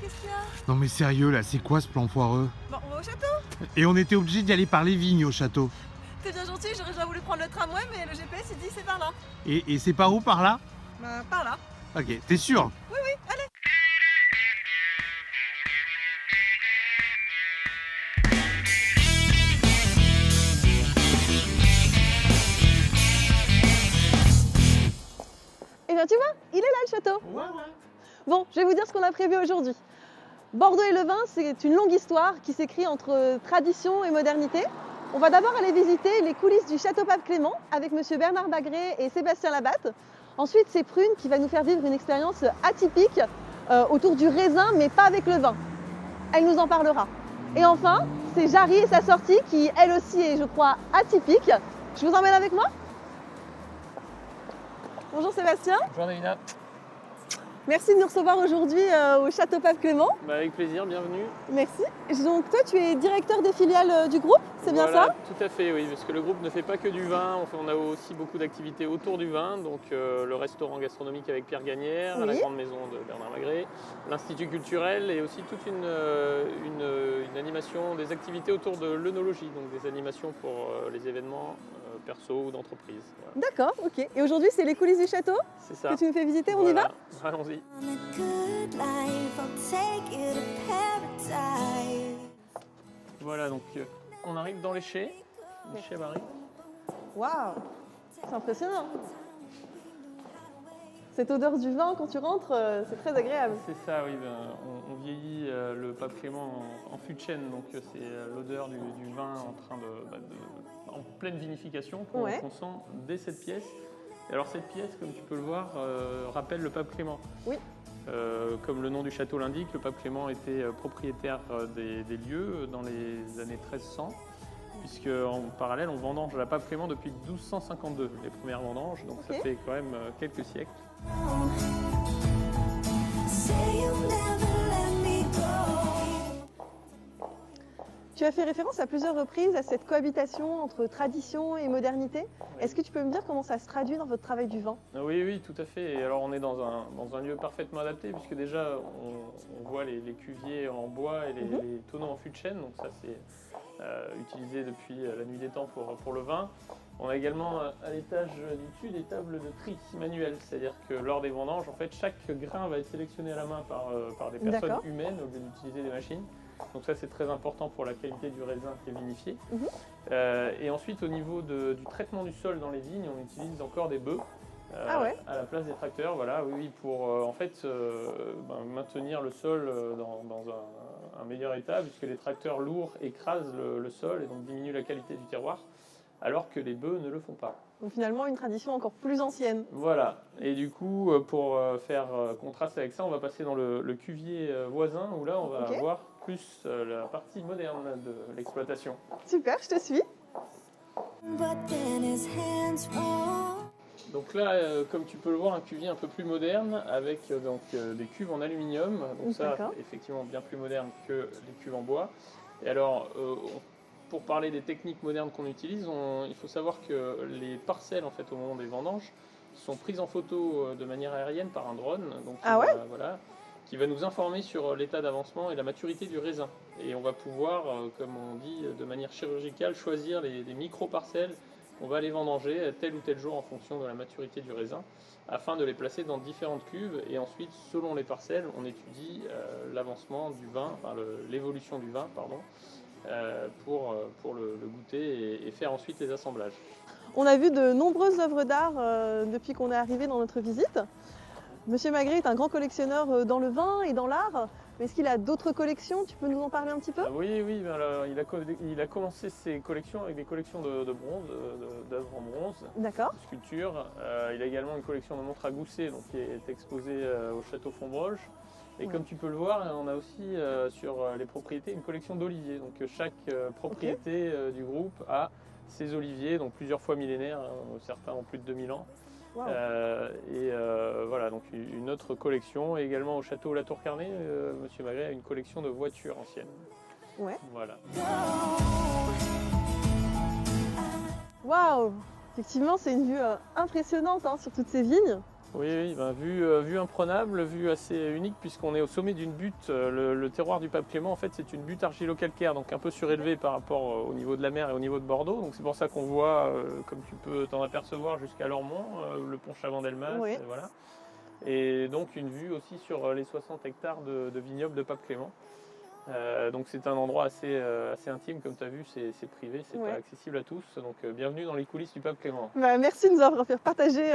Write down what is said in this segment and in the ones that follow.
qu'est-ce qu'il y a? Non mais sérieux là, c'est quoi ce plan foireux? Bon, on va au château. Et on était obligé d'y aller par les vignes au château. T'es bien gentil, j'aurais déjà voulu prendre le tramway, mais le GPS il dit c'est par là. Et c'est par où, par là? Bah, par là. Ok, t'es sûr? Oui, oui, allez. Et bien tu vois, il est là le château. Ouais. Bon, je vais vous dire ce qu'on a prévu aujourd'hui. Bordeaux et le vin, c'est une longue histoire qui s'écrit entre tradition et modernité. On va d'abord aller visiter les coulisses du Château Pape Clément avec monsieur Bernard Bagré et Sébastien Labatte. Ensuite, c'est Prune qui va nous faire vivre une expérience atypique autour du raisin, mais pas avec le vin. Elle nous en parlera. Et enfin, c'est Jarry et sa sortie qui, elle aussi, est, je crois, atypique. Je vous emmène avec moi? Bonjour Sébastien. Bonjour Davina. Merci de nous recevoir aujourd'hui au Château Pape Clément. Avec plaisir, bienvenue. Merci. Donc toi, tu es directeur des filiales du groupe, c'est bien Voilà, ça? tout à fait, oui, parce que le groupe ne fait pas que du vin, on a aussi beaucoup d'activités autour du vin, donc le restaurant gastronomique avec Pierre Gagnère, Oui. la grande maison de Bernard Magré, l'institut culturel et aussi toute une animation, des activités autour de l'œnologie, donc des animations pour les événements perso ou d'entreprise. Voilà. D'accord, ok. Et aujourd'hui, c'est les coulisses du château C'est ça. que tu nous fais visiter, on y va? Allons-y. On a good life, I'll take you to paradise. Voilà, donc on arrive dans les chais Marie. Waouh, c'est impressionnant. Cette odeur du vin quand tu rentres, c'est très agréable. C'est ça, oui. On vieillit le Pape Clément en fût de chêne, donc c'est l'odeur du vin en pleine vinification qu'on sent dès cette pièce. Et alors cette pièce, comme tu peux le voir, rappelle le Pape Clément. Oui. Comme le nom du château l'indique, le Pape Clément était propriétaire des lieux dans les années 1300, puisque en parallèle, on vendange la Pape Clément depuis 1252, les premières vendanges, donc ça fait quand même quelques siècles. Say you'll never let me go. Tu as fait référence à plusieurs reprises à cette cohabitation entre tradition et modernité. Est-ce que tu peux me dire comment ça se traduit dans votre travail du vin? Oui, tout à fait. Et alors on est dans un lieu parfaitement adapté, puisque déjà on voit les cuviers en bois et les tonneaux en fût de chêne, donc ça c'est utilisé depuis la nuit des temps pour le vin. On a également à l'étage du dessus des tables de tri manuelles, c'est-à-dire que lors des vendanges, en fait, chaque grain va être sélectionné à la main par des personnes D'accord. humaines au lieu d'utiliser des machines. Donc ça c'est très important pour la qualité du raisin qui est vinifié. Et ensuite au niveau du traitement du sol dans les vignes, on utilise encore des bœufs à la place des tracteurs, voilà, oui, pour en fait maintenir le sol dans un meilleur état, puisque les tracteurs lourds écrasent le sol et donc diminuent la qualité du terroir, alors que les bœufs ne le font pas. Donc finalement, une tradition encore plus ancienne. Voilà, et du coup, pour faire contraste avec ça, on va passer dans le cuvier voisin, où là on va voir plus la partie moderne de l'exploitation. Super, je te suis. But then his hands were Donc là, comme tu peux le voir, un cuvier un peu plus moderne avec des cuves en aluminium. Donc ça, effectivement, bien plus moderne que les cuves en bois. Et alors, pour parler des techniques modernes qu'on utilise, il faut savoir que les parcelles, en fait, au moment des vendanges, sont prises en photo de manière aérienne par un drone. Donc, qui va nous informer sur l'état d'avancement et la maturité du raisin. Et on va pouvoir, comme on dit, de manière chirurgicale, choisir les micro-parcelles. On va les vendanger tel ou tel jour en fonction de la maturité du raisin, afin de les placer dans différentes cuves. Et ensuite, selon les parcelles, on étudie l'avancement du vin, enfin l'évolution du vin, pardon, pour le goûter et faire ensuite les assemblages. On a vu de nombreuses œuvres d'art depuis qu'on est arrivé dans notre visite. Monsieur Magré est un grand collectionneur dans le vin et dans l'art. Mais est-ce qu'il a d'autres collections? Tu peux nous en parler un petit peu? Oui, alors, il a commencé ses collections avec des collections de bronze, d'œuvres en bronze, de sculptures. Il a également une collection de montres à gousset, donc, qui est exposée au château Fontbroche. Et comme tu peux le voir, on a aussi sur les propriétés une collection d'oliviers. Donc chaque propriété du groupe a ses oliviers, donc plusieurs fois millénaires, certains ont plus de 2000 ans. Wow. Voilà, donc une autre collection. Et également au château La Tour Carnet, Monsieur Magré a une collection de voitures anciennes. Ouais. Voilà. Waouh! Effectivement, c'est une vue impressionnante sur toutes ces vignes. Oui, ben, vue imprenable, vue assez unique puisqu'on est au sommet d'une butte. Le terroir du Pape Clément, en fait, c'est une butte argilo-calcaire, donc un peu surélevée par rapport au niveau de la mer et au niveau de Bordeaux. Donc c'est pour ça qu'on voit, comme tu peux t'en apercevoir, jusqu'à Lormont, le pont Chavandelmas, Oui. voilà. Et donc une vue aussi sur les 60 hectares de vignobles de Pape Clément. Donc c'est un endroit assez intime, comme tu as vu, c'est privé, c'est pas accessible à tous. Donc bienvenue dans les coulisses du Pape Clément. Bah, merci de nous avoir fait partager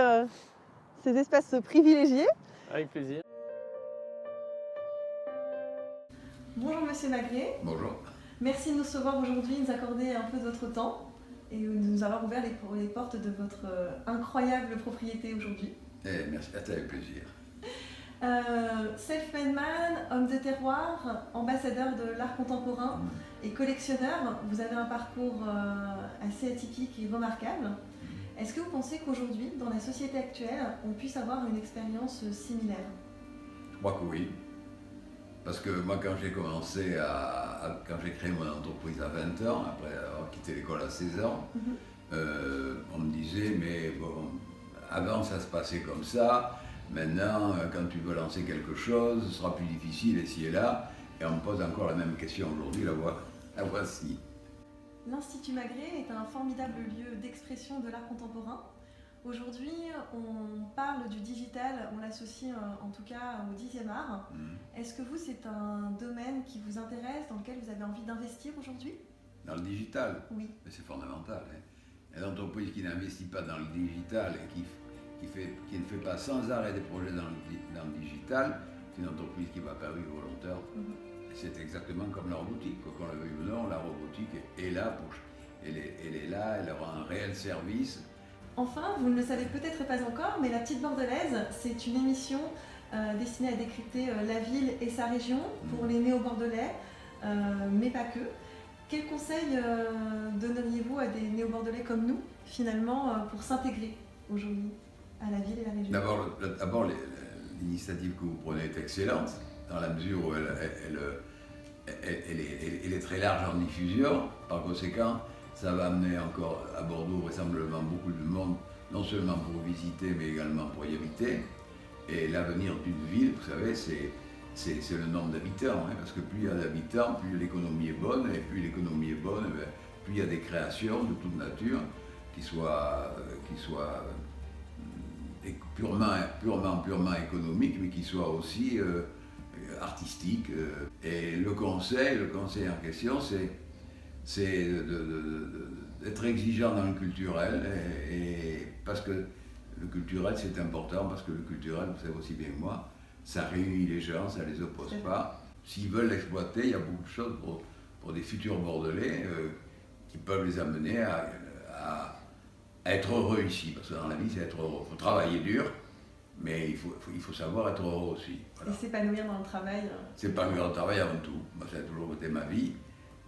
ces espaces privilégiés. Avec plaisir. Bonjour Monsieur Magré. Bonjour. Merci de nous recevoir aujourd'hui, de nous accorder un peu de votre temps et de nous avoir ouvert les portes de votre incroyable propriété aujourd'hui. Merci, c'était avec plaisir. Self-made man, homme de terroir, ambassadeur de l'art contemporain et collectionneur, vous avez un parcours assez atypique et remarquable. Est-ce que vous pensez qu'aujourd'hui, dans la société actuelle, on puisse avoir une expérience similaire? Je crois que oui. Parce que moi, quand j'ai commencé quand j'ai créé mon entreprise à 20 ans, après avoir quitté l'école à 16 ans, on me disait, mais bon, avant ça se passait comme ça, maintenant, quand tu veux lancer quelque chose, ce sera plus difficile ici et là. Et on me pose encore la même question aujourd'hui, la voici. L'Institut Magré est un formidable lieu d'expression de l'art contemporain. Aujourd'hui, on parle du digital, on l'associe en tout cas au 10e art. Est-ce que vous, c'est un domaine qui vous intéresse, dans lequel vous avez envie d'investir aujourd'hui? Dans le digital? Oui. Mais c'est fondamental. Hein. Une entreprise qui n'investit pas dans le digital et qui ne fait pas sans arrêt des projets dans le digital, c'est une entreprise qui va perdre volontaire. C'est exactement comme la robotique. Qu'on le veuille ou non, la robotique est là, elle est là, elle aura un réel service. Enfin, vous ne le savez peut-être pas encore, mais La Petite Bordelaise, c'est une émission destinée à décrypter la ville et sa région pour les néo-bordelais, mais pas que. Quels conseils donneriez-vous à des néo-bordelais comme nous, finalement, pour s'intégrer aujourd'hui à la ville et la région? D'abord, l'initiative que vous prenez est excellente, dans la mesure où elle est très large en diffusion. Par conséquent, ça va amener encore à Bordeaux vraisemblablement beaucoup de monde, non seulement pour visiter, mais également pour y habiter. Et l'avenir d'une ville, vous savez, c'est le nombre d'habitants, hein, parce que plus il y a d'habitants, plus l'économie est bonne, et plus l'économie est bonne, plus il y a des créations de toute nature qui soient purement économiques, mais qui soient aussi artistiques. Et le conseil en question, c'est d'être exigeant dans le culturel, et parce que le culturel c'est important, parce que le culturel, vous savez aussi bien que moi, ça réunit les gens, ça les oppose pas. S'ils veulent l'exploiter, il y a beaucoup de choses pour des futurs Bordelais qui peuvent les amener à être heureux ici, parce que dans la vie c'est être heureux. Il faut travailler dur, mais il faut savoir être heureux aussi. Voilà. Et s'épanouir dans le travail. S'épanouir dans le travail avant tout. Moi, ça a toujours été ma vie,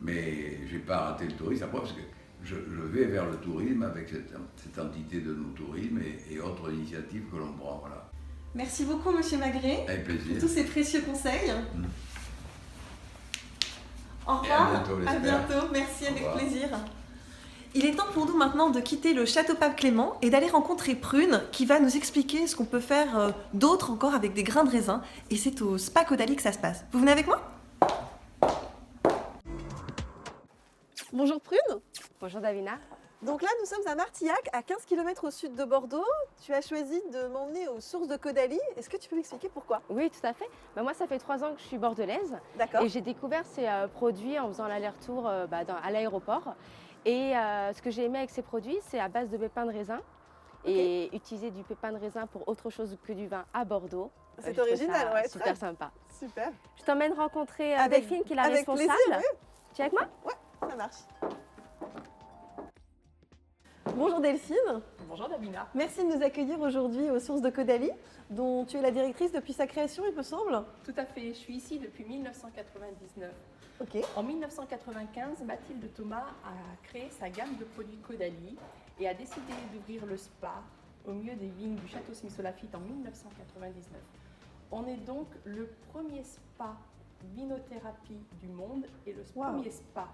mais je n'ai pas raté le tourisme après, parce que je vais vers le tourisme avec cette entité de nos tourismes et autres initiatives que l'on prend. Voilà. Merci beaucoup, Monsieur Magré, avec plaisir, pour tous ces précieux conseils. Au revoir. Et à bientôt, à bientôt. Merci, avec revoir. plaisir. Il est temps pour nous maintenant de quitter le Château Pape Clément et d'aller rencontrer Prune qui va nous expliquer ce qu'on peut faire d'autre encore avec des grains de raisin. Et c'est au Spa Caudalie que ça se passe. Vous venez avec moi? Bonjour Prune. Bonjour Davina. Donc là, nous sommes à Martillac, à 15 km au sud de Bordeaux. Tu as choisi de m'emmener aux sources de Caudalie. Est-ce que tu peux m'expliquer pourquoi? Oui, tout à fait. Moi, ça fait 3 ans que je suis bordelaise. D'accord. Et j'ai découvert ces produits en faisant l'aller-retour à l'aéroport. Et ce que j'ai aimé avec ces produits, c'est à base de pépins de raisin. Et utiliser du pépin de raisin pour autre chose que du vin à Bordeaux. C'est original, ouais. Super sympa. Super. Je t'emmène rencontrer Avec- Delphine, qui est la avec responsable. plaisir, oui. Tu es avec moi? Ouais, ça marche. Bonjour Delphine. Bonjour Davina. Merci de nous accueillir aujourd'hui aux sources de Caudalie, dont tu es la directrice depuis sa création, il me semble. Tout à fait, je suis ici depuis 1999. Ok. En 1995, Mathilde Thomas a créé sa gamme de produits Caudalie et a décidé d'ouvrir le spa au milieu des vignes du Château Smith-Lafitte en 1999. On est donc le premier spa vinothérapie du monde et le premier spa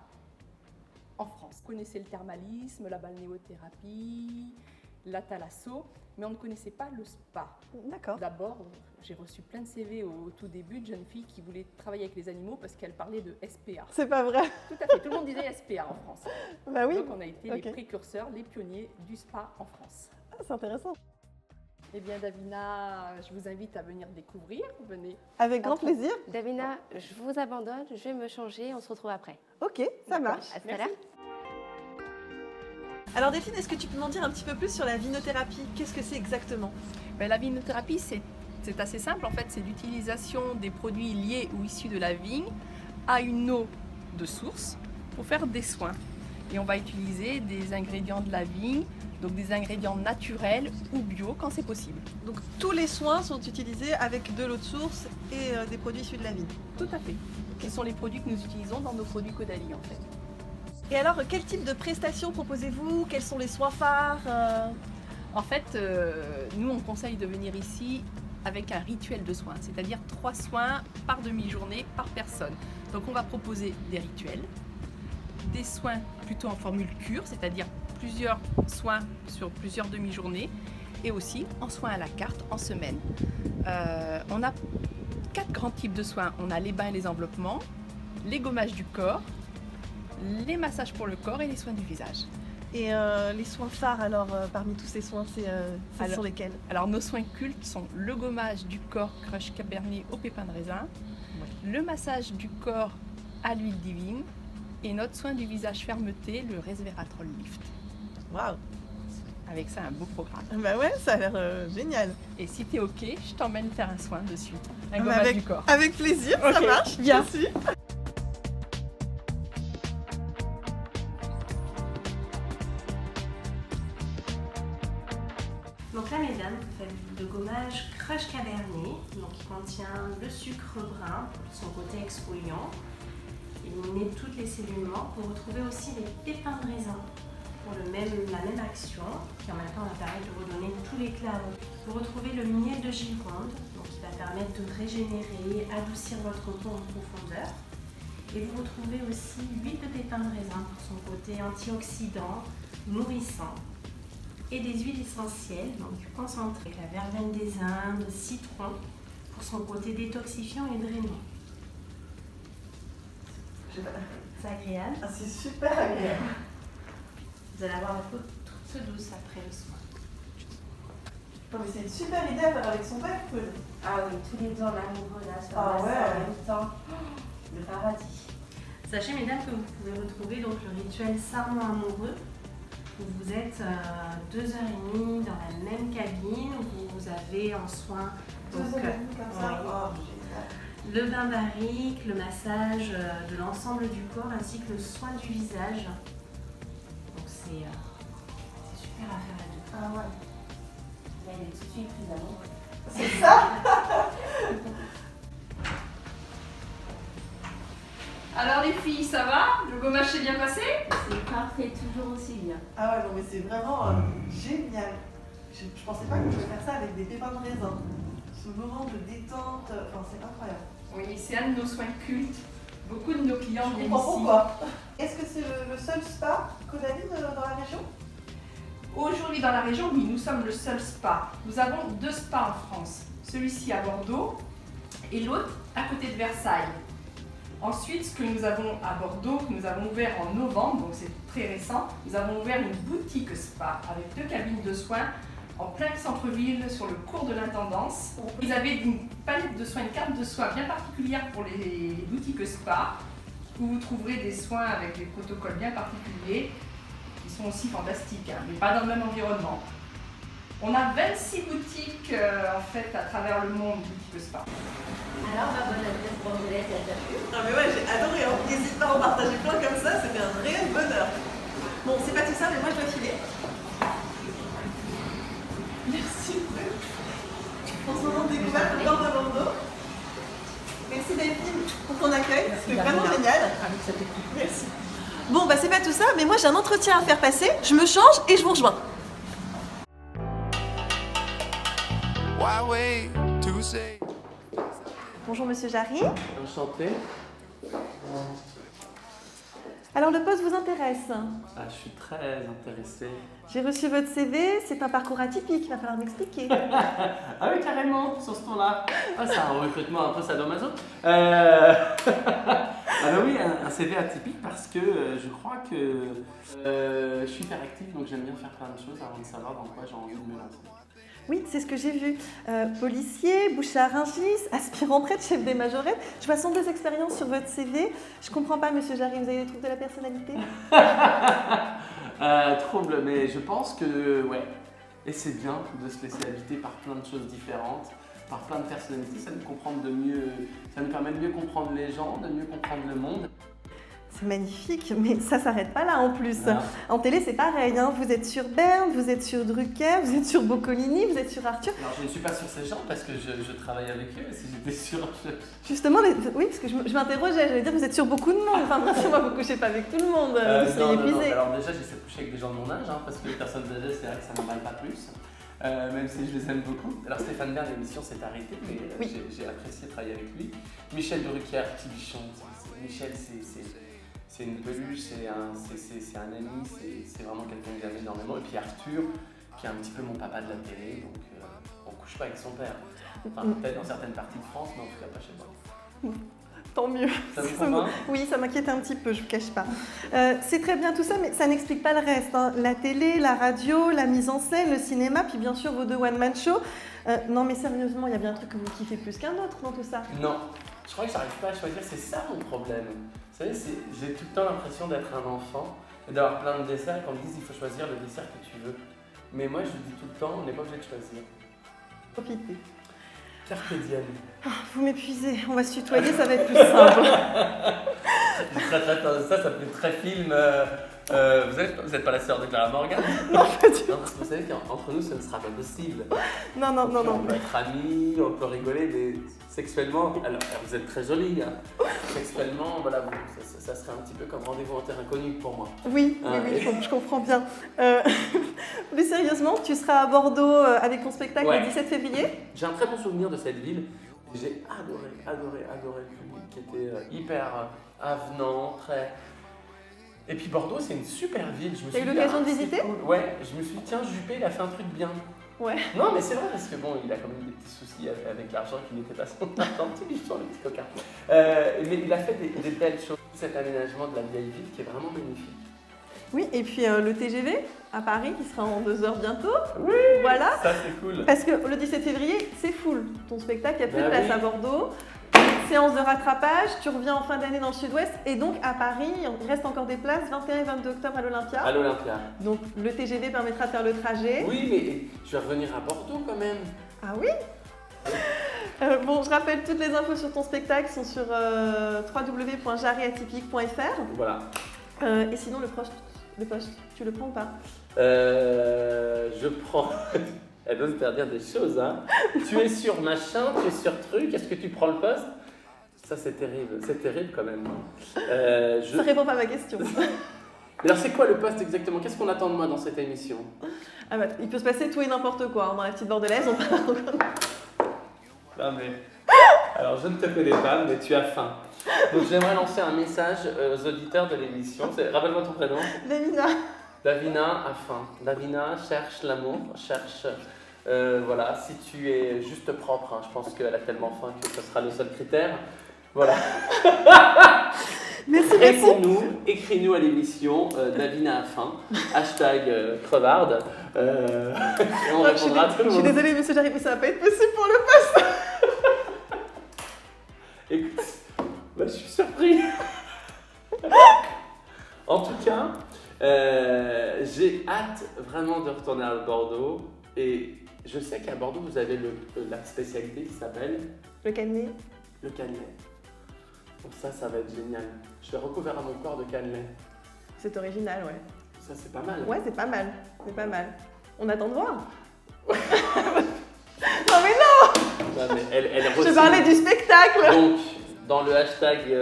en France. Vous connaissez le thermalisme, la balnéothérapie, la thalasso, mais on ne connaissait pas le spa. D'accord. D'abord, j'ai reçu plein de CV au tout début de jeunes filles qui voulaient travailler avec les animaux parce qu'elles parlaient de SPA. C'est pas vrai. Tout à fait, tout le monde disait SPA en France. Bah oui. Donc on a été Ok. les précurseurs, les pionniers du spa en France. Ah, c'est intéressant. Eh bien Davina, je vous invite à venir découvrir. Venez. Avec grand plaisir. Davina, je vous abandonne, je vais me changer, on se retrouve après. Ok, ça D'accord. marche. À tout à Merci. l'heure. Alors Delphine, est-ce que tu peux m'en dire un petit peu plus sur la vinothérapie? Qu'est-ce que c'est exactement? Ben, la vinothérapie, c'est assez simple. En fait, c'est l'utilisation des produits liés ou issus de la vigne à une eau de source pour faire des soins. Et on va utiliser des ingrédients de la vigne, donc des ingrédients naturels ou bio quand c'est possible. Donc tous les soins sont utilisés avec de l'eau de source et des produits issus de la vigne. Tout à fait. Ce sont les produits que nous utilisons dans nos produits Caudalie en fait. Et alors, quel type de prestations proposez-vous? Quels sont les soins phares? En fait, nous on conseille de venir ici avec un rituel de soins, c'est-à-dire 3 soins par demi-journée par personne. Donc on va proposer des rituels, des soins plutôt en formule cure, c'est-à-dire plusieurs soins sur plusieurs demi-journées, et aussi en soins à la carte en semaine. On a 4 grands types de soins. On a les bains et les enveloppements, les gommages du corps, les massages pour le corps et les soins du visage. Et les soins phares, alors, parmi tous ces soins, ce sont lesquels? Alors nos soins cultes sont le gommage du corps crush cabernet au pépin de raisin, le massage du corps à l'huile divine et notre soin du visage fermeté, le resveratrol lift. Waouh! Avec ça, un beau programme. Bah ouais, ça a l'air génial. Et si t'es ok, je t'emmène faire un soin dessus. Un Ah bah gommage du corps. Avec plaisir, ça Ok, marche. bien. Merci. Donc là, mesdames, vous faites le gommage crush cabernet, donc qui contient le sucre brun pour son côté exfoliant, éliminer toutes les cellules mortes. Vous retrouvez aussi les pépins de raisin pour la même action, qui en même temps va permettre de redonner tout l'éclat. Vous retrouvez le miel de Gironde, donc qui va permettre de régénérer, adoucir votre peau en profondeur. Et vous retrouvez aussi l'huile de pépins de raisin pour son côté antioxydant, nourrissant. Et des huiles essentielles, donc concentrées, la verveine des Indes, citron, pour son côté détoxifiant et drainant. C'est agréable. Ah, c'est super agréable. Vous allez avoir la peau toute douce après le soin. Non, mais c'est une super idée à faire avec son père, Claude. Ah oui, tous les deux en amoureux là, sur Ah la ouais. en même temps. Le paradis. Sachez mesdames que vous pouvez retrouver donc le rituel sarment amoureux, où vous êtes 2h30 dans la même cabine, où vous avez en soin donc, Comme ça. oui. Oh, génial. Le bain barrique, le massage de l'ensemble du corps ainsi que le soin du visage. Donc c'est super à faire à deux. Ah ouais. Là, il est tout de suite plus amoureux. C'est ça? Alors les filles, ça va? Le gommage s'est bien passé? C'est parfait, toujours aussi bien. Ah ouais, non, mais c'est vraiment génial. Je pensais pas qu'on pouvait faire ça avec des pépins de raisin. Ce moment de détente, enfin, c'est incroyable. Oui, c'est un de nos soins cultes. Beaucoup de nos clients Je viennent comprends ici. pourquoi. Est-ce que c'est le seul spa Caudalie dans la région? Aujourd'hui dans la région, oui, nous sommes le seul spa. Nous avons 2 spas en France. Celui-ci à Bordeaux et l'autre à côté de Versailles. Ensuite, ce que nous avons à Bordeaux, que nous avons ouvert en novembre, donc c'est très récent, nous avons ouvert une boutique spa avec 2 cabines de soins en plein centre-ville sur le cours de l'intendance. Ils avaient une palette de soins, une carte de soins bien particulière pour les boutiques spa, où vous trouverez des soins avec des protocoles bien particuliers, qui sont aussi fantastiques, hein, mais pas dans le même environnement. On a 26 boutiques en fait à travers le monde, boutiques spa. Alors, ma bonne adresse bordelaise, elle t'a plu? Ah mais ouais, j'ai adoré, hein. N'hésite pas à en partager plein comme ça, c'était un réel bonheur. Bon, c'est pas tout ça, mais moi je dois filer. Merci pour ce moment de découverte au bord de Bordeaux. Merci Delphine pour ton accueil, c'était vraiment génial. Avec cette équipe. Merci. Bon, bah c'est pas tout ça, mais moi j'ai un entretien à faire passer, je me change et je vous rejoins. Bonjour Monsieur Jarry. Enchanté. Alors le poste vous intéresse? Ah, je suis très intéressé. J'ai reçu votre CV, c'est un parcours atypique, il va falloir m'expliquer. Ah oui, carrément, sur ce ton-là. Ah, c'est un recrutement un peu sadomaso. Ah bah oui, un CV atypique parce que je crois que je suis hyperactif, donc j'aime bien faire plein de choses avant de savoir dans quoi j'ai envie de me lancer. Oui, c'est ce que j'ai vu. Policier, boucher à Rungis, aspirant prêtre, chef des majorettes. Je vois 102 expériences sur votre CV. Je comprends pas, monsieur Jarry, vous avez des troubles de la personnalité? Trouble, mais je pense que, ouais. Et c'est bien de se laisser habiter par plein de choses différentes, par plein de personnalités. Ça nous permet de mieux comprendre les gens, de mieux comprendre le monde. C'est magnifique, mais ça s'arrête pas là en plus. Non. En télé, c'est pareil, hein. Vous êtes sur Berne, vous êtes sur Drucker, vous êtes sur Boccolini, vous êtes sur Arthur. Alors je ne suis pas sur ces gens parce que je travaille avec eux. Si j'étais sur... Justement, oui, parce que je m'interrogeais, j'allais dire, vous êtes sur beaucoup de monde. Enfin, moi, vous couchez pas avec tout le monde, vous seriez épuisé. Alors déjà, j'essaie de coucher avec des gens de mon âge, parce que les personnes âgées, c'est vrai que ça m'emballe pas plus. Même si je les aime beaucoup. Alors Stéphane Bern, l'émission s'est arrêtée, mais oui. J'ai apprécié travailler avec lui. Michel Drucker, petit bichon. Michel, c'est une peluche, c'est un ami, c'est vraiment quelqu'un que j'aime énormément. Et puis Arthur, qui est un petit peu mon papa de la télé, donc on couche pas avec son père. Enfin, peut-être dans certaines parties de France, mais en tout cas pas chez moi. Tant mieux. Ça vous convainc? Oui, ça m'inquiète un petit peu, je ne vous cache pas. C'est très bien tout ça, mais ça n'explique pas le reste, hein. La télé, la radio, la mise en scène, le cinéma, puis bien sûr vos 2 one-man shows. Non mais sérieusement, il y a bien un truc que vous kiffez plus qu'un autre dans tout ça. Non, je crois que j'arrive pas à choisir, c'est ça mon problème. Vous savez, j'ai tout le temps l'impression d'être un enfant et d'avoir plein de desserts et qu'on me dise il faut choisir le dessert que tu veux. Mais moi je dis tout le temps, on n'est pas obligé de choisir. Profitez. Carpe diem. Vous m'épuisez, on va se tutoyer, ça va être plus simple. Ça fait très film. Vous êtes pas la sœur de Clara Morgan? Non, pas du tout. Non, parce que vous savez qu'entre nous, ce ne sera pas possible. Non. On peut être amis, on peut rigoler, mais sexuellement, alors vous êtes très jolie, hein. Sexuellement, voilà, ça serait un petit peu comme rendez-vous en terre inconnue pour moi. Oui, je comprends bien. Plus sérieusement, tu seras à Bordeaux avec ton spectacle le 17 février. J'ai un très bon souvenir de cette ville. J'ai adoré le public qui était hyper avenant, très... Et puis Bordeaux, c'est une super ville. T'as eu l'occasion de visiter? Cool. Ouais, je me suis dit, tiens, Juppé, il a fait un truc bien. Ouais. Non, mais c'est vrai, parce que bon, il a quand même des petits soucis avec l'argent qui n'était pas son argent, le petit coquin. Mais il a fait des belles choses. Cet aménagement de la vieille ville qui est vraiment magnifique. Oui, et puis le TGV à Paris qui sera en 2 heures bientôt. Oui, voilà. Ça c'est cool. Parce que le 17 février, c'est full. Ton spectacle, il n'y a plus de place oui. à Bordeaux. Séance de rattrapage, tu reviens en fin d'année dans le sud-ouest et donc à Paris, il reste encore des places 21 et 22 octobre à l'Olympia. À l'Olympia. Donc le TGV permettra de faire le trajet. Oui, mais je vais revenir à Bordeaux quand même. Ah oui? Bon, je rappelle, toutes les infos sur ton spectacle sont sur www.jarryatypique.fr. Voilà. Et sinon, le poste, tu le prends ou pas? Je prends... Elle doit me faire dire des choses, hein. Tu es sur machin, tu es sur truc, est-ce que tu prends le poste? Ça, c'est terrible quand même. Ça répond pas à ma question. Alors, c'est quoi le poste exactement? Qu'est-ce qu'on attend de moi dans cette émission? Ah bah, il peut se passer tout et n'importe quoi. Hein. Dans la petite bordelaise, on parle. Non mais... Alors, je ne te connais pas, mais tu as faim. Donc, j'aimerais lancer un message aux auditeurs de l'émission. Rappelle-moi ton prénom. Davina. Davina a faim. Davina cherche l'amour, cherche... voilà, si tu es juste propre, hein, je pense qu'elle a tellement faim que ce sera le seul critère. Voilà. Merci Réponds-nous, écris-nous à l'émission Davina a faim, #crevarde. Et on répondra à tout le monde. Je suis désolée, monsieur Jarry, mais ça va pas être possible pour le poste. Écoute, bah, je suis surpris. En tout cas, j'ai hâte vraiment de retourner à Bordeaux. Et je sais qu'à Bordeaux, vous avez la spécialité qui s'appelle... Le cannelé. Le cannelé. Donc ça va être génial. Je vais recouvrir à mon corps de cannelé. C'est original, ouais. Ça, c'est pas mal. Ouais, c'est pas mal. C'est pas mal. On attend de voir. Non mais non. Non, mais elle Je parlais du spectacle. Donc, dans le hashtag...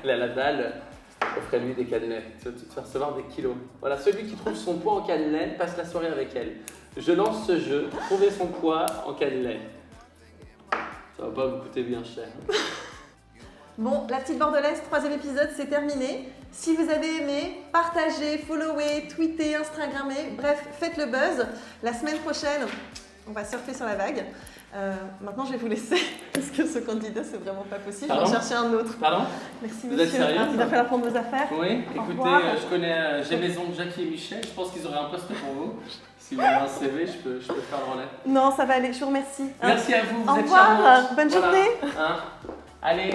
elle a la dalle. Offrez-lui des cannelés. Tu vas recevoir des kilos. Voilà, celui qui trouve son poids en cannelé passe la soirée avec elle. Je lance ce jeu. Trouvez son poids en cannelé. Ça va pas vous coûter bien cher. Bon, la petite bordelaise, 3e épisode, c'est terminé. Si vous avez aimé, partagez, followez, tweetez, instagrammez, bref, faites le buzz. La semaine prochaine, on va surfer sur la vague. Maintenant, je vais vous laisser, parce que ce candidat, c'est vraiment pas possible. Je vais en chercher un autre. Pardon? Merci, Vous êtes monsieur. sérieux? Il va falloir prendre vos affaires. Oui, Au écoutez, revoir. je connais, j'ai mes oncles Jackie et Michel, je pense qu'ils auraient un poste pour vous. Si vous avez un CV, je peux faire le relais. Non, ça va aller, je vous remercie. Merci à vous, vous Au êtes revoir, charmantes. bonne Voilà. journée. Hein. Allez,